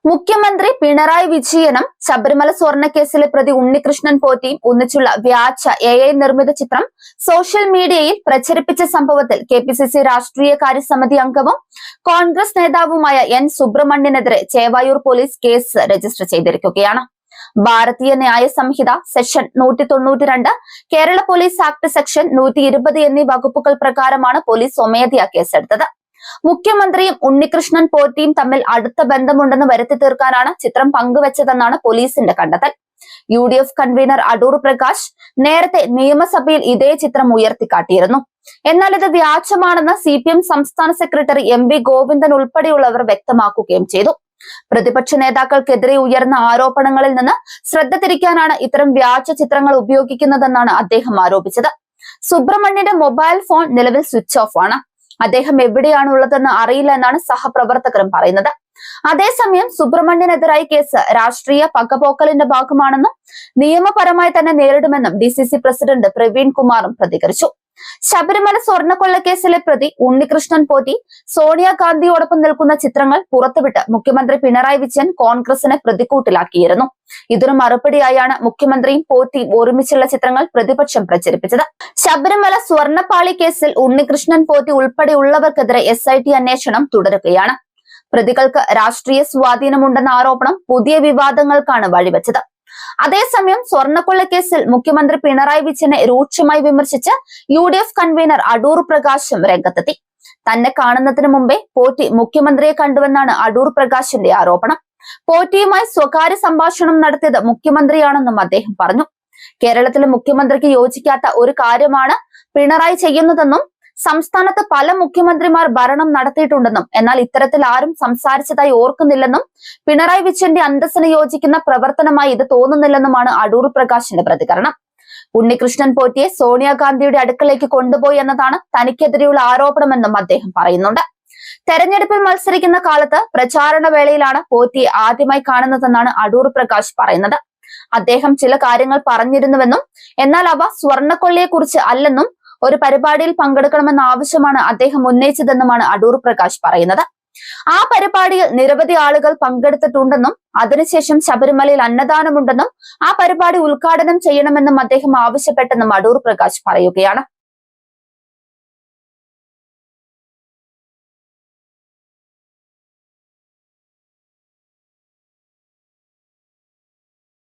മുഖ്യമന്ത്രി പിണറായി വിജയനും ശബരിമല സ്വർണ്ണക്കേസിലെ പ്രതി ഉണ്ണികൃഷ്ണൻ പോറ്റിയും ഒന്നിച്ചുള്ള വ്യാജ AI നിർമ്മിത ചിത്രം സോഷ്യൽ മീഡിയയിൽ പ്രചരിപ്പിച്ച സംഭവത്തിൽ KPCC രാഷ്ട്രീയകാര്യ സമിതി അംഗവും കോൺഗ്രസ് നേതാവുമായ N സുബ്രഹ്മണ്യനെതിരെ ചേവായൂർ പോലീസ് കേസ് രജിസ്റ്റർ ചെയ്തിരിക്കുകയാണ്. Bharatiya Nyaya Sanhita section 192, Kerala police act section 120 എന്നീ വകുപ്പുകൾ പ്രകാരമാണ് പോലീസ് സ്വമേധയാ കേസെടുത്തത്. മുഖ്യമന്ത്രിയും ഉണ്ണികൃഷ്ണൻ പോറ്റിയും തമ്മിൽ അടുത്ത ബന്ധമുണ്ടെന്ന് വരുത്തി തീർക്കാനാണ് ചിത്രം പങ്കുവച്ചതെന്നാണ് പോലീസിന്റെ കണ്ടെത്തൽ. UDF കൺവീനർ അടൂർ പ്രകാശ് നേരത്തെ നിയമസഭയിൽ ഇതേ ചിത്രം ഉയർത്തിക്കാട്ടിയിരുന്നു. എന്നാൽ ഇത് വ്യാജമാണെന്ന് CPM സംസ്ഥാന സെക്രട്ടറി MV ഗോവിന്ദൻ ഉൾപ്പെടെയുള്ളവർ വ്യക്തമാക്കുകയും ചെയ്തു. പ്രതിപക്ഷ നേതാക്കൾക്കെതിരെ ഉയർന്ന ആരോപണങ്ങളിൽ നിന്ന് ശ്രദ്ധ തിരിക്കാനാണ് ഇത്തരം വ്യാജ ചിത്രങ്ങൾ ഉപയോഗിക്കുന്നതെന്നാണ് അദ്ദേഹം ആരോപിച്ചത്. സുബ്രഹ്മണ്യന്റെ മൊബൈൽ ഫോൺ നിലവിൽ സ്വിച്ച് ഓഫ് ആണ്. അദ്ദേഹം എവിടെയാണുള്ളതെന്ന് അറിയില്ല എന്നാണ് സഹപ്രവർത്തകരും പറയുന്നത്. അതേസമയം സുബ്രഹ്മണ്യനെതിരായ കേസ് രാഷ്ട്രീയ പകപോക്കലിന്റെ ഭാഗമാണെന്നും നിയമപരമായി തന്നെ നേരിടുമെന്നും DCC പ്രസിഡന്റ് പ്രവീൺ കുമാറും പ്രതികരിച്ചു. ശബരിമല സ്വർണ്ണക്കൊള്ളക്കേസിലെ പ്രതി ഉണ്ണികൃഷ്ണൻ പോറ്റി സോണിയാഗാന്ധിയോടൊപ്പം നിൽക്കുന്ന ചിത്രങ്ങൾ പുറത്തുവിട്ട് മുഖ്യമന്ത്രി പിണറായി വിജയൻ കോൺഗ്രസിനെ പ്രതിക്കൂട്ടിലാക്കിയിരുന്നു. ഇതിനു മറുപടിയായാണ് മുഖ്യമന്ത്രിയും പോറ്റിയും ഒരുമിച്ചുള്ള ചിത്രങ്ങൾ പ്രതിപക്ഷം പ്രചരിപ്പിച്ചത്. ശബരിമല സ്വർണ്ണപ്പാളി കേസിൽ ഉണ്ണികൃഷ്ണൻ പോറ്റി ഉൾപ്പെടെയുള്ളവർക്കെതിരെ SIT അന്വേഷണം തുടരുകയാണ്. പ്രതികൾക്ക് രാഷ്ട്രീയ സ്വാധീനമുണ്ടെന്ന ആരോപണം പുതിയ വിവാദങ്ങൾക്കാണ് വഴിവെച്ചത്. അതേസമയം സ്വർണ്ണക്കൊള്ളക്കേസിൽ മുഖ്യമന്ത്രി പിണറായി വിജയനെ രൂക്ഷമായി വിമർശിച്ച് UDF കൺവീനർ അടൂർ പ്രകാശും രംഗത്തെത്തി. തന്നെ കാണുന്നതിന് മുമ്പേ പോറ്റി മുഖ്യമന്ത്രിയെ കണ്ടുവെന്നാണ് അടൂർ പ്രകാശിന്റെ ആരോപണം. പോറ്റിയുമായി സ്വകാര്യ സംഭാഷണം നടത്തിയത് മുഖ്യമന്ത്രിയാണെന്നും അദ്ദേഹം പറഞ്ഞു. കേരളത്തിലെ മുഖ്യമന്ത്രിക്ക് യോജിക്കാത്ത ഒരു കാര്യമാണ് പിണറായി ചെയ്യുന്നതെന്നും സംസ്ഥാനത്ത് പല മുഖ്യമന്ത്രിമാർ ഭരണം നടത്തിയിട്ടുണ്ടെന്നും എന്നാൽ ഇത്തരത്തിൽ ആരും സംസാരിച്ചതായി ഓർക്കുന്നില്ലെന്നും പിണറായി വിജയന്റെ അന്തസ്സിന് യോജിക്കുന്ന പ്രവർത്തനമായി ഇത് തോന്നുന്നില്ലെന്നുമാണ് അടൂർ പ്രകാശിന്റെ പ്രതികരണം. ഉണ്ണികൃഷ്ണൻ പോറ്റിയെ സോണിയാഗാന്ധിയുടെ അടുക്കലേക്ക് കൊണ്ടുപോയി എന്നതാണ് തനിക്കെതിരെയുള്ള ആരോപണമെന്നും അദ്ദേഹം പറയുന്നുണ്ട്. തെരഞ്ഞെടുപ്പിൽ മത്സരിക്കുന്ന കാലത്ത് പ്രചാരണ വേളയിലാണ് പോറ്റിയെ ആദ്യമായി കാണുന്നതെന്നാണ് അടൂർ പ്രകാശ് പറയുന്നത്. അദ്ദേഹം ചില കാര്യങ്ങൾ പറഞ്ഞിരുന്നുവെന്നും എന്നാൽ അവ സ്വർണ്ണക്കൊള്ളയെക്കുറിച്ച് അല്ലെന്നും ഒരു പരിപാടിയിൽ പങ്കെടുക്കണമെന്ന ആവശ്യമാണ് അദ്ദേഹം ഉന്നയിച്ചതെന്നുമാണ് അടൂർ പ്രകാശ് പറയുന്നത്. ആ പരിപാടിയിൽ നിരവധി ആളുകൾ പങ്കെടുത്തിട്ടുണ്ടെന്നും അതിനുശേഷം ശബരിമലയിൽ അന്നദാനമുണ്ടെന്നും ആ പരിപാടി ഉദ്ഘാടനം ചെയ്യണമെന്നും അദ്ദേഹം ആവശ്യപ്പെട്ടെന്നും അടൂർ പ്രകാശ് പറയുകയാണ്.